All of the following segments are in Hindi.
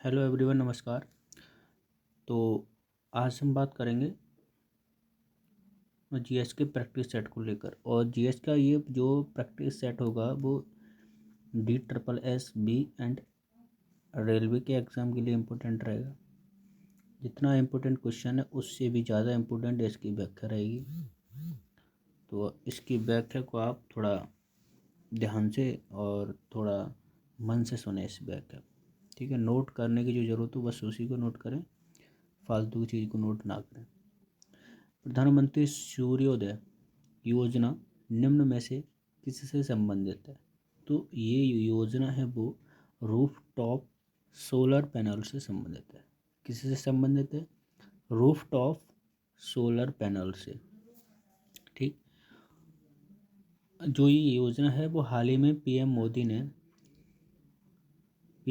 हेलो एवरीवन, नमस्कार। तो आज हम बात करेंगे जीएस के प्रैक्टिस सेट को लेकर। और जीएस का ये जो प्रैक्टिस सेट होगा वो DSSB एंड रेलवे के एग्ज़ाम के लिए इम्पोर्टेंट रहेगा। जितना इम्पोर्टेंट क्वेश्चन है उससे भी ज़्यादा इम्पोर्टेंट इसकी व्याख्या रहेगी। तो इसकी व्याख्या को आप थोड़ा ध्यान से और थोड़ा मन से सुने इस व्याख्या, ठीक है। नोट करने की जो ज़रूरत हो बस उसी को नोट करें, फालतू की चीज़ को नोट ना करें। प्रधानमंत्री सूर्योदय योजना निम्न में से किससे संबंधित है? तो ये योजना है वो रूफ टॉप सोलर पैनल से संबंधित है। किससे संबंधित है? रूफ टॉप सोलर पैनल से, ठीक। जो ये योजना है वो हाल ही में पीएम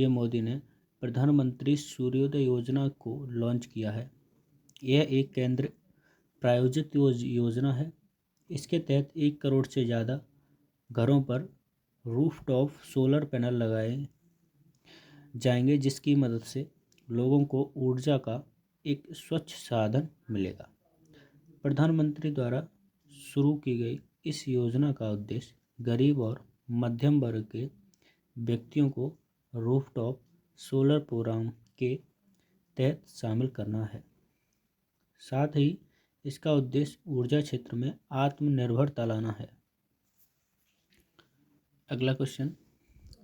मोदी ने प्रधानमंत्री सूर्योदय योजना को लॉन्च किया है। यह एक केंद्र प्रायोजित योजना है। इसके तहत 1 करोड़ से ज़्यादा घरों पर रूफटॉप सोलर पैनल लगाए जाएंगे, जिसकी मदद से लोगों को ऊर्जा का एक स्वच्छ साधन मिलेगा। प्रधानमंत्री द्वारा शुरू की गई इस योजना का उद्देश्य गरीब और मध्यम वर्ग के व्यक्तियों को रूफटॉप सोलर प्रोग्राम के तहत शामिल करना है। साथ ही इसका उद्देश्य ऊर्जा क्षेत्र में आत्मनिर्भरता लाना है। अगला क्वेश्चन,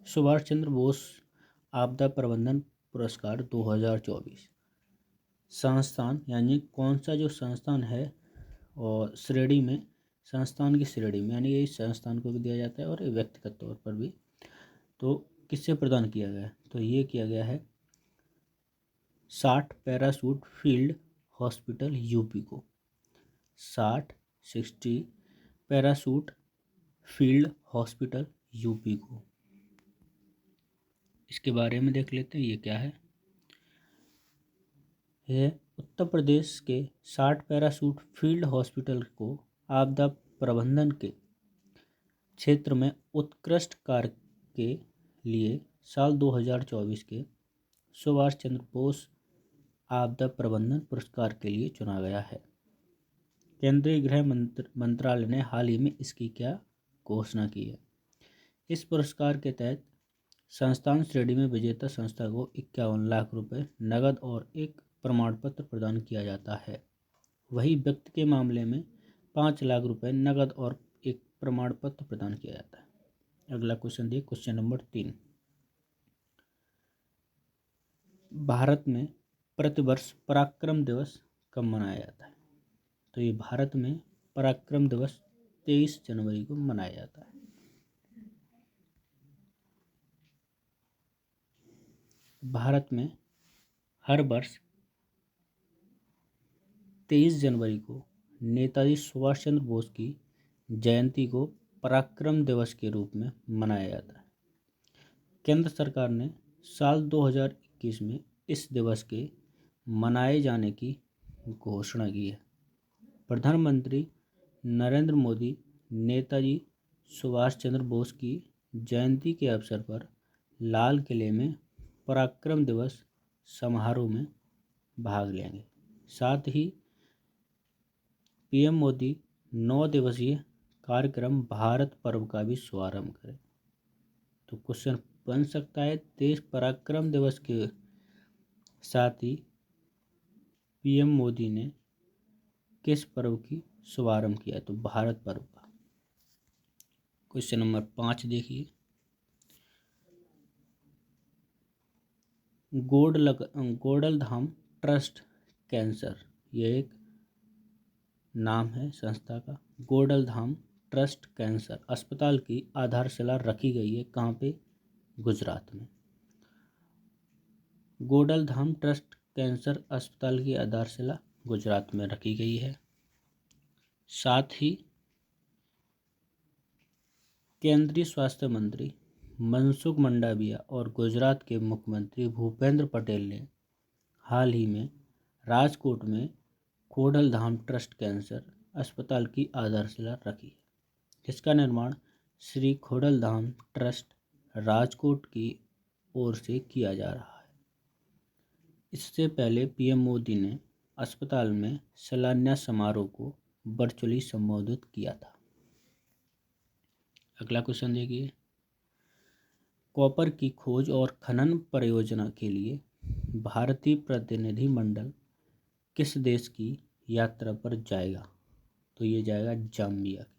सुभाष चंद्र बोस आपदा प्रबंधन पुरस्कार 2024 संस्थान यानी कौन सा जो संस्थान है, और श्रेणी में, संस्थान की श्रेणी में यानी ये संस्थान को भी दिया जाता है और व्यक्तिगत तौर पर भी, तो किससे प्रदान किया गया है? तो ये किया गया है 60 पैराशूट फील्ड हॉस्पिटल यूपी को। 60 पैराशूट फील्ड हॉस्पिटल यूपी को। इसके बारे में देख लेते हैं ये क्या है। यह उत्तर प्रदेश के 60 पैराशूट फील्ड हॉस्पिटल को आपदा प्रबंधन के क्षेत्र में उत्कृष्ट कार्य के लिए साल 2024 के सुभाष चंद्र बोस आपदा प्रबंधन पुरस्कार के लिए चुना गया है। केंद्रीय गृह मंत्रालय ने हाल ही में इसकी क्या घोषणा की है? इस पुरस्कार के तहत संस्थान श्रेणी में विजेता संस्था को 51 लाख रुपए नगद और एक प्रमाण पत्र प्रदान किया जाता है। वही व्यक्ति के मामले में 5 लाख रुपए नगद और एक प्रमाण पत्र प्रदान किया जाता है। अगला क्वेश्चन देखिए, क्वेश्चन नंबर 3। भारत में प्रतिवर्ष पराक्रम दिवस कब मनाया जाता है? तो ये भारत में पराक्रम दिवस 23 जनवरी को मनाया जाता है। भारत में हर वर्ष 23 जनवरी को नेताजी सुभाष चंद्र बोस की जयंती को पराक्रम दिवस के रूप में मनाया जाता है। केंद्र सरकार ने साल 2021 में इस दिवस के मनाए जाने की घोषणा की है। प्रधानमंत्री नरेंद्र मोदी नेताजी सुभाष चंद्र बोस की जयंती के अवसर पर लाल किले में पराक्रम दिवस समारोह में भाग लेंगे। साथ ही पीएम मोदी 9 दिवसीय कार्यक्रम भारत पर्व का भी शुभारंभ करें। तो क्वेश्चन बन सकता है, देश पराक्रम दिवस के साथ ही पीएम मोदी ने किस पर्व की शुभारंभ किया? तो भारत पर्व का। क्वेश्चन नंबर 5 देखिए, गोडलधाम ट्रस्ट कैंसर, ये एक नाम है संस्था का। गोडलधाम ट्रस्ट कैंसर अस्पताल की आधारशिला रखी गई है कहाँ पे? गुजरात में। गोडलधाम ट्रस्ट कैंसर अस्पताल की आधारशिला गुजरात में रखी गई है। साथ ही केंद्रीय स्वास्थ्य मंत्री मनसुख मंडाविया और गुजरात के मुख्यमंत्री भूपेंद्र पटेल ने हाल ही में राजकोट में गोडलधाम ट्रस्ट कैंसर अस्पताल की आधारशिला रखी है, जिसका निर्माण श्री गोडलधाम ट्रस्ट राजकोट की ओर से किया जा रहा है। इससे पहले पीएम मोदी ने अस्पताल में शिलान्यास समारोह को वर्चुअली संबोधित किया था। अगला क्वेश्चन देखिए, कॉपर की खोज और खनन परियोजना के लिए भारतीय प्रतिनिधिमंडल किस देश की यात्रा पर जाएगा? तो ये जाएगा जाम्बिया की।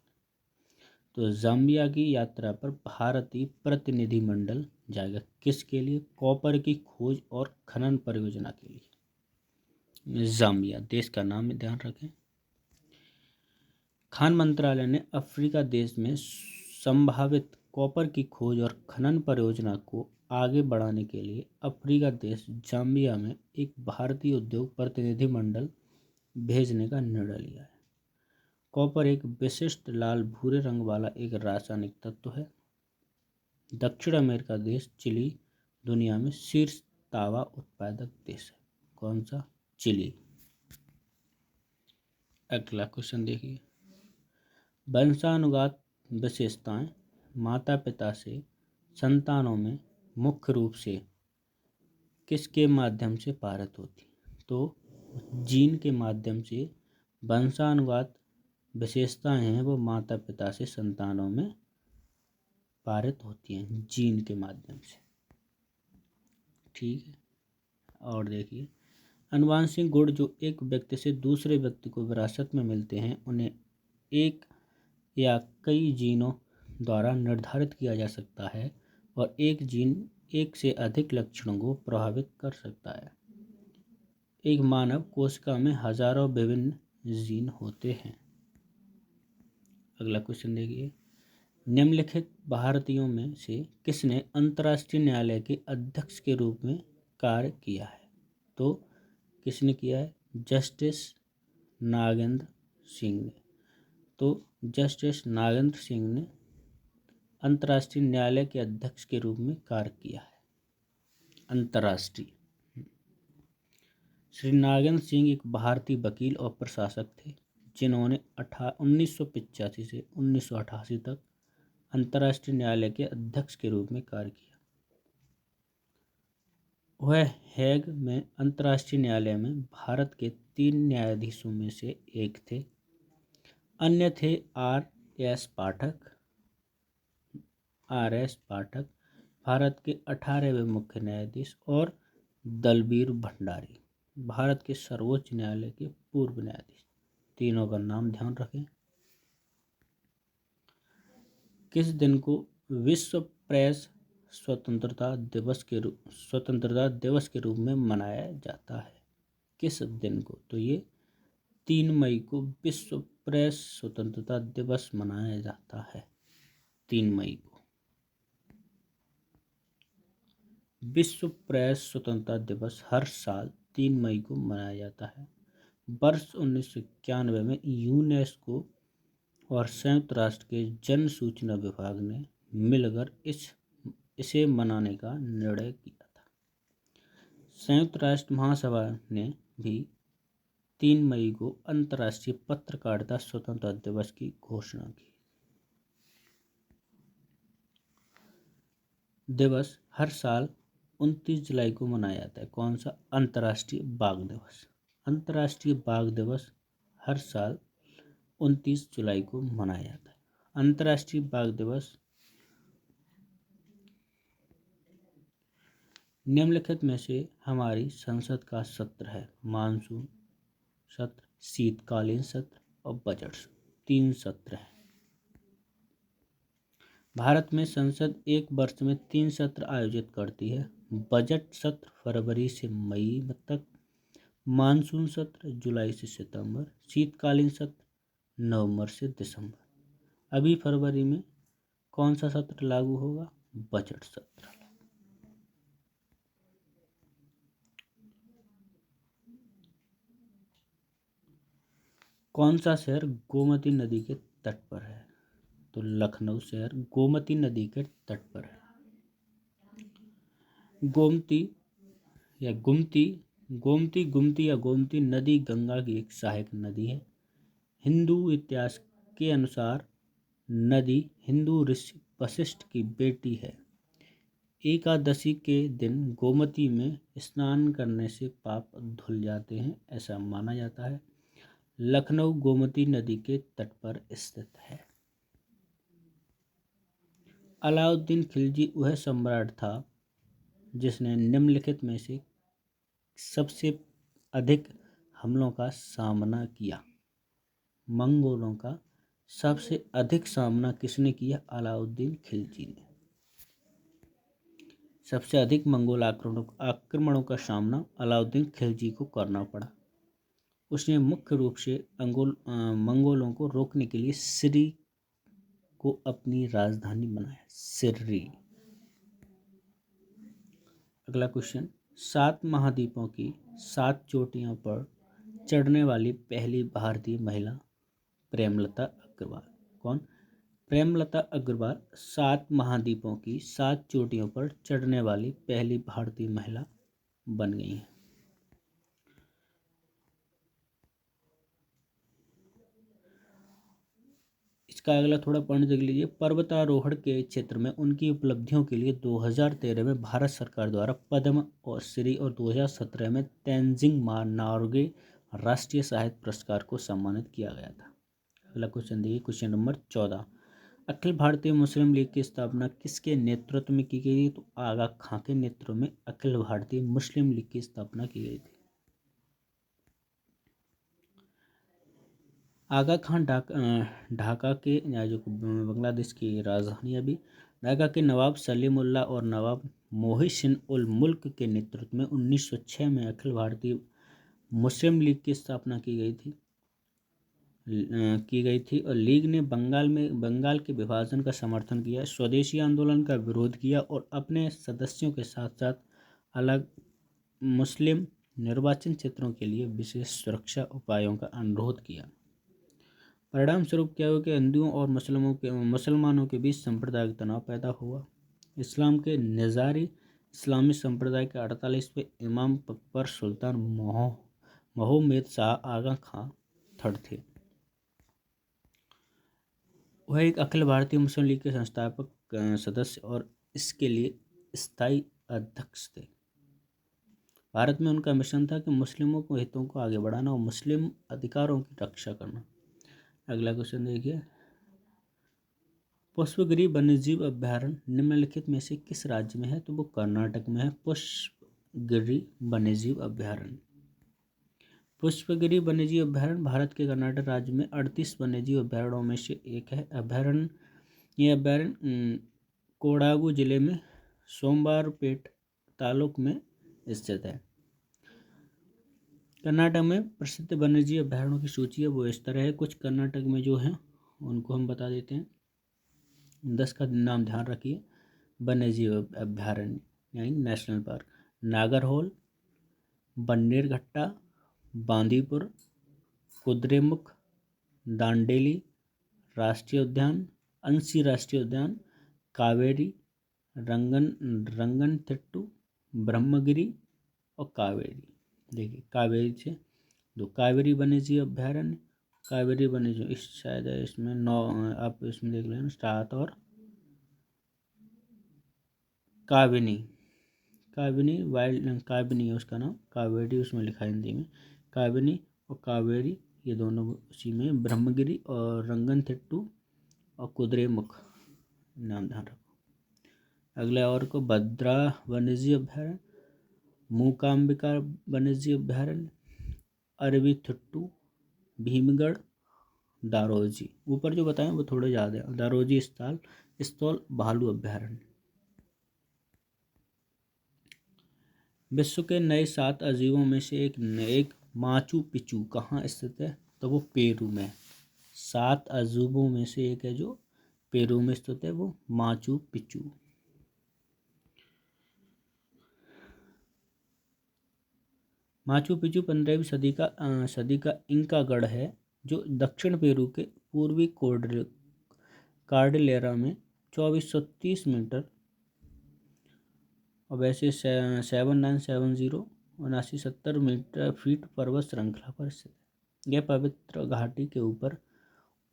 तो जाम्बिया की यात्रा पर भारतीय प्रतिनिधिमंडल जाएगा किसके लिए? कॉपर की खोज और खनन परियोजना के लिए। जाम्बिया देश का नाम ध्यान रखें। खान मंत्रालय ने अफ्रीका देश में संभावित कॉपर की खोज और खनन परियोजना को आगे बढ़ाने के लिए अफ्रीका देश जाम्बिया में एक भारतीय उद्योग प्रतिनिधिमंडल भेजने का निर्णय लिया है। कॉपर एक विशिष्ट लाल भूरे रंग वाला एक रासायनिक तत्व है। दक्षिण अमेरिका देश चिली दुनिया में शीर्ष तांबा उत्पादक देश है। कौन सा? चिली। अगला क्वेश्चन देखिए, वंशानुगत विशेषताएं माता पिता से संतानों में मुख्य रूप से किसके माध्यम से पारित होती? तो जीन के माध्यम से वंशानुगत विशेषताएं हैं वो माता पिता से संतानों में पारित होती हैं जीन के माध्यम से। ठीक है। और देखिए, आनुवांशिक गुण जो एक व्यक्ति से दूसरे व्यक्ति को विरासत में मिलते हैं उन्हें एक या कई जीनों द्वारा निर्धारित किया जा सकता है और एक जीन एक से अधिक लक्षणों को प्रभावित कर सकता है। एक मानव कोशिका में हजारों विभिन्न जीन होते हैं। अगला क्वेश्चन देखिए, निम्नलिखित भारतीयों में से किसने अंतर्राष्ट्रीय न्यायालय के अध्यक्ष के रूप में कार्य किया है? तो किसने किया है? जस्टिस नागेंद्र सिंह ने। तो जस्टिस नागेंद्र सिंह ने अंतर्राष्ट्रीय न्यायालय के अध्यक्ष के रूप में कार्य किया है। अंतर्राष्ट्रीय। श्री नागेंद्र सिंह एक भारतीय वकील और प्रशासक थे जिन्होंने 1985 से 1988 तक अंतर्राष्ट्रीय न्यायालय के अध्यक्ष के रूप में कार्य किया। वह हेग में अंतर्राष्ट्रीय न्यायालय में भारत के 3 न्यायाधीशों में से एक थे। अन्य थे आर एस पाठक भारत के 18वें मुख्य न्यायाधीश और दलबीर भंडारी भारत के सर्वोच्च न्यायालय के पूर्व न्यायाधीश। तीनों का नाम ध्यान रखें। किस दिन को विश्व प्रेस स्वतंत्रता दिवस के रूप में मनाया जाता है? किस दिन को? तो ये 3 मई को विश्व प्रेस स्वतंत्रता दिवस मनाया जाता है। 3 मई को विश्व प्रेस स्वतंत्रता दिवस हर साल 3 मई को मनाया जाता है। वर्ष 1991 में यूनेस्को और संयुक्त राष्ट्र के जन सूचना विभाग ने मिलकर इसे मनाने का निर्णय किया था। संयुक्त राष्ट्र महासभा ने भी 3 मई को अंतर्राष्ट्रीय पत्रकारिता स्वतंत्रता दिवस की घोषणा की। दिवस हर साल 29 जुलाई को मनाया जाता है। कौन सा? अंतर्राष्ट्रीय बाघ दिवस। अंतर्राष्ट्रीय बाघ दिवस हर साल 29 जुलाई को मनाया जाता है। अंतर्राष्ट्रीय बाघ दिवस निम्नलिखित में से हमारी संसद का सत्र है? मानसून सत्र, शीतकालीन सत्र और बजट सत्र। 3 सत्र हैं। भारत में संसद एक वर्ष में 3 सत्र आयोजित करती है। बजट सत्र फरवरी से मई तक, मानसून सत्र जुलाई से सितंबर, शीतकालीन सत्र नवंबर से दिसंबर। अभी फरवरी में कौन सा सत्र लागू होगा? बजट सत्र। कौन सा शहर गोमती नदी के तट पर है? तो लखनऊ शहर गोमती नदी के तट पर है। गोमती या गोमती नदी गंगा की एक सहायक नदी है। हिंदू इतिहास के अनुसार नदी हिंदू ऋषि वशिष्ठ की बेटी है। एकादशी के दिन गोमती में स्नान करने से पाप धुल जाते हैं, ऐसा माना जाता है। लखनऊ गोमती नदी के तट पर स्थित है। अलाउद्दीन खिलजी वह सम्राट था जिसने निम्नलिखित में से सबसे अधिक हमलों का सामना किया। मंगोलों का सबसे अधिक सामना किसने किया? अलाउद्दीन खिलजी ने। सबसे अधिक मंगोल आक्रमणों का सामना अलाउद्दीन खिलजी को करना पड़ा। उसने मुख्य रूप से मंगोलों को रोकने के लिए सिरी को अपनी राजधानी बनाया। सिर्री। अगला क्वेश्चन, 7 महाद्वीपों की 7 चोटियों पर चढ़ने वाली पहली भारतीय महिला? प्रेमलता अग्रवाल। कौन? प्रेमलता अग्रवाल 7 महाद्वीपों की 7 चोटियों पर चढ़ने वाली पहली भारतीय महिला बन गई हैं। इसका अगला थोड़ा पॉइंट देख लीजिए। पर्वतारोहण के क्षेत्र में उनकी उपलब्धियों के लिए 2013 में भारत सरकार द्वारा पद्म और श्री और 2017 में तेंजिंग नोर्गे राष्ट्रीय साहित्य पुरस्कार को सम्मानित किया गया था। अगला क्वेश्चन देखिए, क्वेश्चन नंबर 14। अखिल भारतीय मुस्लिम लीग की स्थापना किसके नेतृत्व में की गई? तो आगा खां के नेतृत्व में अखिल भारतीय मुस्लिम लीग की स्थापना की गई थी। आगा खां ढाका के, जो बांग्लादेश की राजधानी अभी, ढाका के नवाब सलीमुल्लाह और नवाब मोहिसिन उल मुल्क के नेतृत्व में 1906 में अखिल भारतीय मुस्लिम लीग की स्थापना की गई थी और लीग ने बंगाल के विभाजन का समर्थन किया, स्वदेशी आंदोलन का विरोध किया और अपने सदस्यों के साथ साथ अलग मुस्लिम निर्वाचन क्षेत्रों के लिए विशेष सुरक्षा उपायों का अनुरोध किया। परिणाम स्वरूप क्या हुआ कि हिंदुओं और मुसलमानों के बीच सांप्रदायिक तनाव पैदा हुआ। इस्लाम के निजारी इस्लामी संप्रदाय के 48वें इमाम पर सुल्तान मोहम्मद शाह आगा खां थर्ड थे। वह एक अखिल भारतीय मुस्लिम लीग के संस्थापक सदस्य और इसके लिए स्थायी अध्यक्ष थे। भारत में उनका मिशन था कि मुस्लिमों के हितों को आगे बढ़ाना और मुस्लिम अधिकारों की रक्षा करना। अगला क्वेश्चन देखिए, पुष्पगिरी वन्यजीव अभ्यारण्य निम्नलिखित में से किस राज्य में है? तो वो कर्नाटक में है। पुष्पगिरी वन्यजीव अभ्यारण्य। पुष्पगिरी वन्यजीव अभ्यारण्य भारत के कर्नाटक राज्य में 38 वन्यजीव अभ्यारण्यों में से एक है। यह अभ्यारण्य कोडागु जिले में सोमवारपेट तालुक में स्थित है। कर्नाटक में प्रसिद्ध वन्यजीव अभ्यारण्यों की सूची है वो इस तरह है। कुछ कर्नाटक में जो है उनको हम बता देते हैं। 10 का नाम ध्यान रखिए। वन्यजीव अभ्यारण्य यानी नेशनल पार्क: नागरहोल, बन्नेरघट्टा, बांदीपुर, कुद्रेमुख, दांडेली राष्ट्रीय उद्यान, अंशी राष्ट्रीय उद्यान, कावेरी, रंगनथिट्टू, ब्रह्मगिरी और कावेरी। देखिए कावेरी से दो, कावेरी वन्यजीव अभ्यारण्य, कावेरी वन्यजीव शायद इसमें 9, आप इसमें देख लेना 7 और काविनी वाइल्ड काविनी है उसका नाम, कावेरी उसमें लिखा है हिंदी में। काविनी और कावेरी ये दोनों उसी में, ब्रह्मगिरी और रंगनथिट्टू और कुद्रेमुख नाम ध्यान रखो। अगला और को भद्रा वन्यजीव अभ्यारण्य, मूकांबिका वन्यजीव अभ्यारण्य, अरविथिट्टू, भीमगढ़, दारोजी। ऊपर जो बताएं वो थोड़े ज़्यादा है। दारोजी स्थल भालू अभ्यारण्य। विश्व के नए 7 अजूबों में से एक माचू पिचू कहाँ स्थित है? तो वो पेरू में। 7 अजूबों में से एक है जो पेरू में स्थित है, वो माचू पिचू। माचू पिचू 15वीं सदी का इंका गढ़ है जो दक्षिण पेरू के पूर्वी कार्डिलेरा में 2430 मीटर और वैसे 7970 मीटर फीट पर्वत श्रृंखला पर स्थित है। यह पवित्र घाटी के ऊपर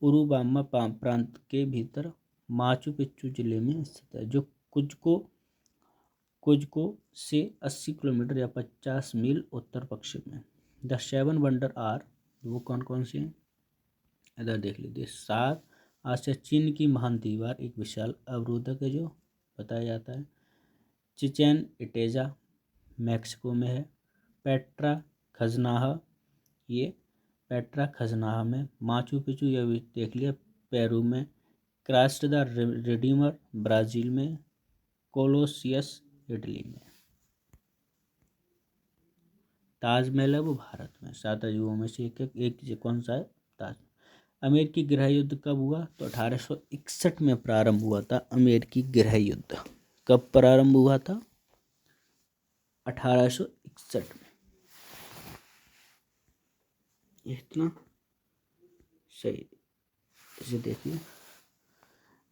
उरुबामा प्रांत के भीतर माचू पिच्चू जिले में स्थित है, जो कुज्को कुज्को से 80 किलोमीटर या 50 मील उत्तर पश्चिम में। द 7 वंडर आर, वो कौन कौन से हैं, इधर देख लीजिए। 7 आज से चीन की महान दीवार एक विशाल अवरोधक है जो बताया जाता है। चिचेन इटेजा मैक्सिको में है। पेट्रा खजनाहा, ये पेट्रा खजनाहा में। माचू पिचू, ये भी देख लिया, पेरू में। क्राइस्ट द रिडीमर ब्राज़ील में। कोलोसियस इटली में। ताजमहल है वो भारत में। 7 अजूबों में से एक कौन सा है, ताज। अमेरिकी गृह युद्ध कब हुआ, तो 1861 में प्रारंभ हुआ था अमेरिकी गृह युद्ध। कब प्रारंभ हुआ था, 1861 में। इतना सही। इसे देखिए,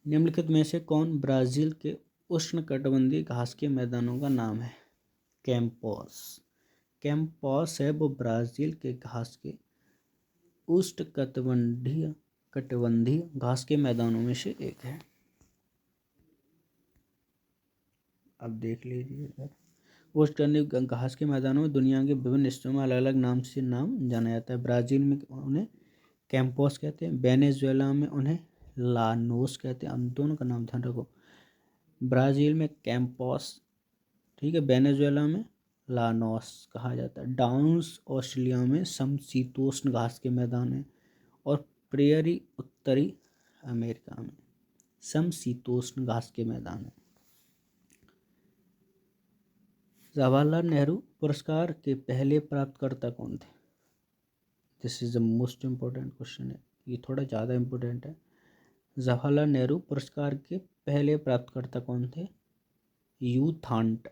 निम्नलिखित में से कौन ब्राज़ील के उष्णकटिबंधीय घास के मैदानों का नाम है। कैंपॉस, कैंपॉस है वो ब्राज़ील के घास के कटिबंधीय घास के मैदानों में से एक है। अब देख लीजिए, उष्णकटिबंधीय घास के मैदानों में दुनिया के विभिन्न हिस्सों में अलग अलग नाम से जाना जाता है। ब्राज़ील में उन्हें कैंपॉस कहते हैं, वेनेजुएला में उन्हें लानोस कहते हैं। दोनों का नाम ध्यान रखो, ब्राज़ील में कैंपॉस, ठीक है, वेनेजुएला में लानोस कहा जाता है। डाउन्स ऑस्ट्रेलिया में समशीतोष्ण घास के मैदान है। और प्रेयरी उत्तरी अमेरिका में समशीतोष्ण घास के मैदान है। जवाहरलाल नेहरू पुरस्कार के पहले प्राप्तकर्ता कौन थे। This is the most important question है, ये थोड़ा ज़्यादा इम्पोर्टेंट है। जवाहरलाल नेहरू पुरस्कार के पहले प्राप्तकर्ता कौन थे, यू थांट,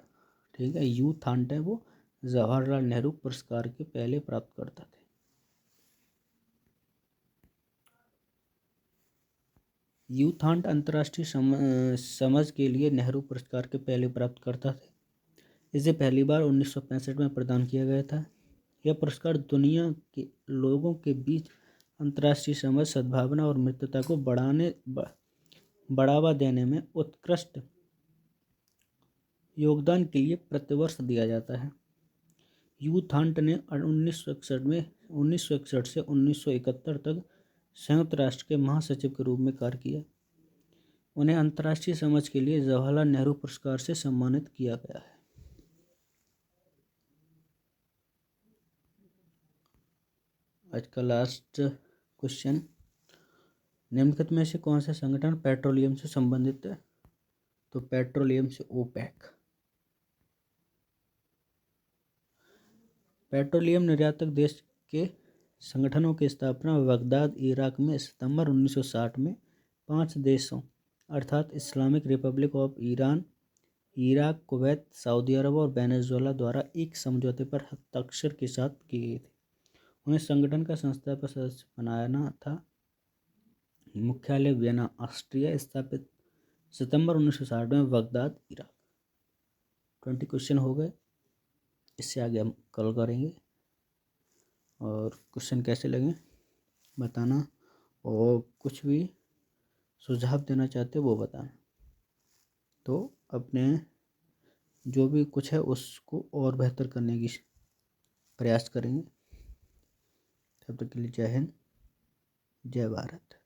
ठीक है, यू थांट है वो जवाहरलाल नेहरू पुरस्कार के पहले प्राप्तकर्ता थे। यू थांट अंतर्राष्ट्रीय समझ के लिए नेहरू पुरस्कार के पहले प्राप्तकर्ता थे। इसे पहली बार 1965 में प्रदान किया गया था। यह पुरस्कार दुनिया के लोगों के बीच अंतर्राष्ट्रीय समझ, सद्भावना और मित्रता को बढ़ावा देने में उत्कृष्ट योगदान के लिए प्रतिवर्ष दिया जाता है। यू थांट ने 1961 से 1971 तक संयुक्त राष्ट्र के महासचिव के रूप में कार्य किया। उन्हें अंतर्राष्ट्रीय समझ के लिए जवाहरलाल नेहरू पुरस्कार से सम्मानित किया गया है। आज का लास्ट क्वेश्चन, निम्नलिखित में से कौन सा संगठन पेट्रोलियम से संबंधित है, तो पेट्रोलियम से ओपेक। पेट्रोलियम निर्यातक देश के संगठनों की स्थापना बगदाद, इराक में सितंबर 1960 में 5 देशों अर्थात Islamic republic of Iran, Iraq, Kuwait, Saudi Arab और वेनेजुएला द्वारा एक समझौते पर हस्ताक्षर के साथ की गई थी। उन्हें संगठन का संस्थापक सदस्य बनाना था। मुख्यालय वियना, ऑस्ट्रिया, स्थापित सितंबर 1960 में बगदाद, इराक। 20 क्वेश्चन हो गए, इससे आगे हम कल करेंगे। और क्वेश्चन कैसे लगे बताना, और कुछ भी सुझाव देना चाहते हो वो बताना। तो अपने जो भी कुछ है उसको और बेहतर करने की प्रयास करेंगे। तब तक के लिए जय हिंद, जय भारत।